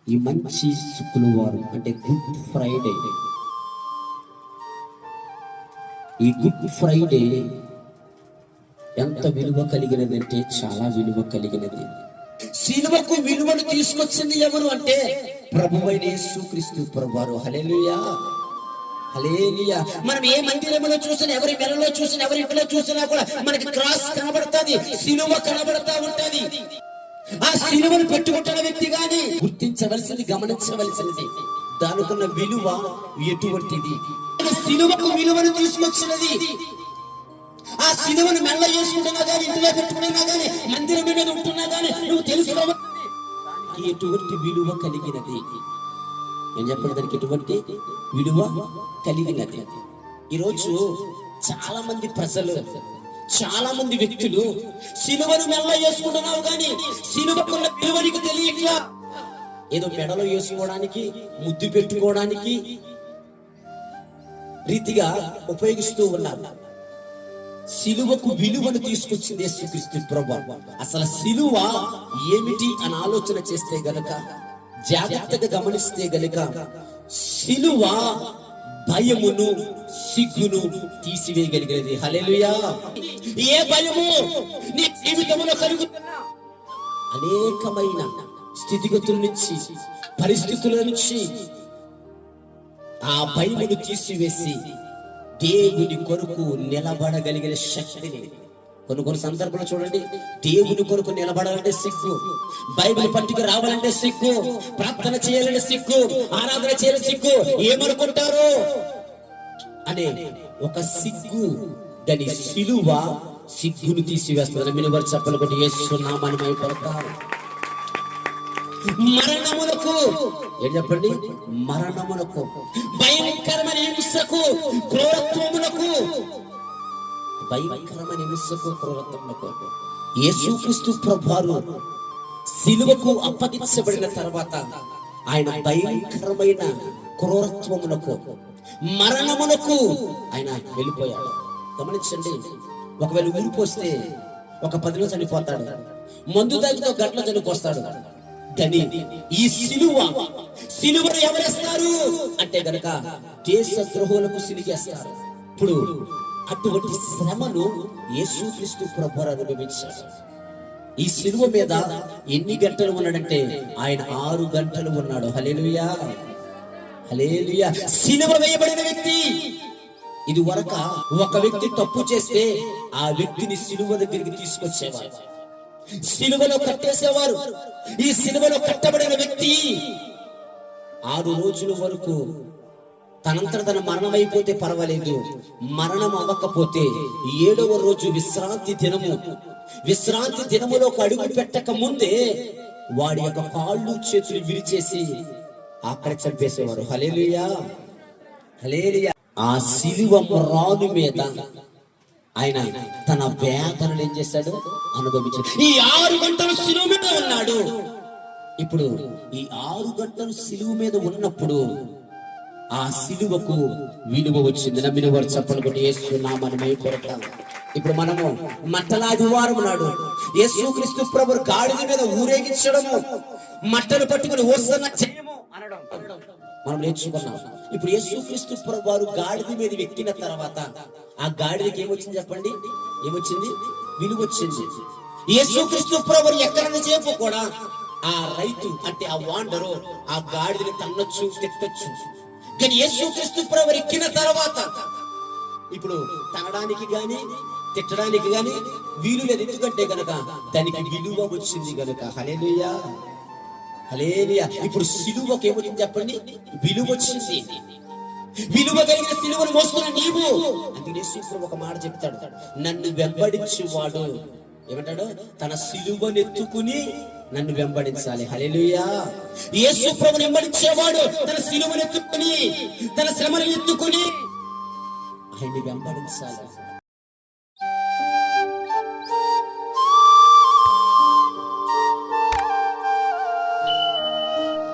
ఈ మంచి శుక్రవారం అంటే గుడ్ ఫ్రైడే. ఈ గుడ్ ఫ్రైడే ఎంత విలువ కలిగినది అంటే చాలా విలువ కలిగినది. సిలువకు విలువను తీసుకొచ్చింది ఎవరు అంటే ప్రభువైన యేసుక్రీస్తు ప్రభువారు. హల్లెలూయా, హల్లెలూయా. మనం ఏ మందిరంలో చూసినా, ఎవరి మెడలో చూసినా, ఎవరి ఇంట్లో చూసినా కూడా మనకి క్రాస్ కనబడుతుంది, సిలువ కనబడతా ఉంటది. ఆ సిలువను పెట్టుకుంటున్న వ్యక్తి గాని గుర్తించవలసింది, గమనించవలసినది దానికున్న విలువ ఎటువంటిది. సిలువకు విలువను తీసుకొచ్చినది. ఆ సిలువను మెల్ల చేసుకుంటున్నా గానీ, ఇంటిలో పెట్టుకున్నా గానీ, మందిరం మీద ఉంటున్నా గానీ నువ్వు తెలుసుకోవాలి ఎటువంటి విలువ కలిగినది. నేను చెప్పిన దానికి ఎటువంటి విలువ కలిగినది. ఈరోజు చాలా మంది ప్రజలు, చాలా మంది వ్యక్తులు సిలువను మెల్ల వేసుకుంటున్నావు కానీ సిలువకున్న విలువనికి తెలియట్లా. ఏదో మెడలో వేసుకోవడానికి, ముద్దు పెట్టుకోవడానికి రీతిగా ఉపయోగిస్తూ ఉన్నారు. సిలువకు విలువను తీసుకొచ్చింది యేసుక్రీస్తు ప్రభువు. అసలు సిలువ ఏమిటి అని ఆలోచన చేస్తే గనక, జాగ్రత్తగా గమనిస్తే గనక, సిలువ భయమును, సిగ్గును తీసివేయగలిగినది. హల్లెలూయా. ఏ భయము నీ జీవితంలో కలుగుతున్నా అనేకమైన స్థితిగతుల నుంచి, పరిస్థితుల నుంచి ఆ భయమును తీసివేసి దేవుని కొరకు నిలబడగలిగిన శక్తిని, కొన్ని సందర్భాలు చూడండి, దేవుని కొరకు నిలబడాలంటే సిగ్గు, బైబిల్ పట్టుకు రావాలంటే సిగ్గు, ప్రార్థన చేయాలంటే సిగ్గు, ఆరాధన చేయాలంటే సిగ్గు, ఏమనుకుంటారు అనే ఒక సిగ్గు. దాని సిలువ సిగ్గును తీసివేస్తుంది. మీరు వారు చెప్పలు కొట్టి యేసు నామమున భయపడతారు. మరణములకు ఏం చెప్పండి, మరణములకు, భయంకరమైన హింసకు, క్రూరత్వములకు, భయంకరమైన హింసకు, క్రూరత్వములకు యేసుక్రీస్తు ప్రభువారు సిలువకు అప్పగించబడిన తర్వాత ఆయన భయంకరమైన క్రూరత్వములకు, మరణములకు ఆయన వెళ్ళిపోయాడు. గమనించండి, ఒకవేళ ఊరిపోస్తే ఒక 10లో చనిపోతాడు, మందు తాగితే ఒక గంటలో చనిపోస్తాడు. కానీ ఈ సిలువను ఎవరేస్తారు అంటే గనక దేశ ద్రోహులకు సిలిగేస్తారు. ఇప్పుడు అటువంటి శ్రమను యేసుక్రీస్తు ప్రభువు అనుభవించాడు. ఈ సిలువ మీద ఎన్ని గంటలు ఉన్నాడంటే ఆయన 6 గంటలు ఉన్నాడు. హల్లెలూయా, హల్లెలూయా. సిలువ వేయబడిన వ్యక్తి, ఇది వరక ఒక వ్యక్తి తప్పు చేస్తే ఆ వ్యక్తిని సిలువ దగ్గరికి తీసుకొచ్చేవారు, సిలువలో కట్టేసేవారు. ఈ సిలువలో కట్టబడిన వ్యక్తి 6 రోజుల వరకు తనంతట తన మరణం అయిపోతే పర్వాలేదు, మరణం అవ్వకపోతే 7వ రోజు విశ్రాంతి దినము, విశ్రాంతి దినములోకి అడుగు పెట్టక ముందే వాడి యొక్క కాళ్ళు చేతులు విరిచేసి అక్కడ చంపేసేవారు. హల్లెలూయా, హల్లెలూయా. ఆ సిలువ రాను మీద ఆయన తన వేదనను ఏం చేశాడు, అనుభవించాడు. ఈ 6 గంటలు సిలువ మీద ఉన్నాడు. ఇప్పుడు ఈ 6 గంటలు సిలువ మీద ఉన్నప్పుడు ఆ సిలువకు విలువ వచ్చింది. నమ్మిన వారు చెప్పలు కొట్టి యేసు నామమున భయపడతాం. ఇప్పుడు మనము మట్టల ఆదివారం నాడు యేసుక్రీస్తు ప్రభువు గాడిద మీద ఊరేగించడము, మట్టలు పట్టుకుని హోసన్న జయము అనడం మనం నేర్చుకున్నాం. ఇప్పుడు యేసుక్రీస్తు ప్రభువు గాడిద మీద ఎక్కిన తర్వాత ఆ గాడిదకి ఏమొచ్చింది చెప్పండి, ఏమొచ్చింది, విలువ వచ్చింది. యేసుక్రీస్తు ప్రభువు ఎక్కడైనా చేపు కూడా ఆ రైతు అంటే ఆ వాండరు ఆ గాడిదని తన్నొచ్చు, తిట్టొచ్చు. కానీ యేసుక్రీస్తు ప్రభువు ఎక్కిన తర్వాత ఇప్పుడు తనడానికి గాని తిట్టడానికి గాని వీలు లేదు. ఎందుకంటే గనక దానికి విలువ వచ్చింది గనక. హల్లెలూయా, హల్లెలూయా. ఇప్పుడు సిలువకు ఏమొచ్చింది చెప్పండి, విలువ వచ్చింది. విలువ కలిగిన సిలువను మోస్తున్న నీవు, అందుకే యేసు ఒక మాట చెప్తాడు, నన్ను వెంబడించేవాడు ఏమంటాడు, తన సిలువను ఎత్తుకుని నన్ను వెంబడించాలి. హల్లెలూయా. యేసు ప్రభువుని వెంబడించేవాడు తన సిలువను ఎత్తుకుని, తన శ్రమను ఎత్తుకుని ఆయన్ని వెంబడించాలి.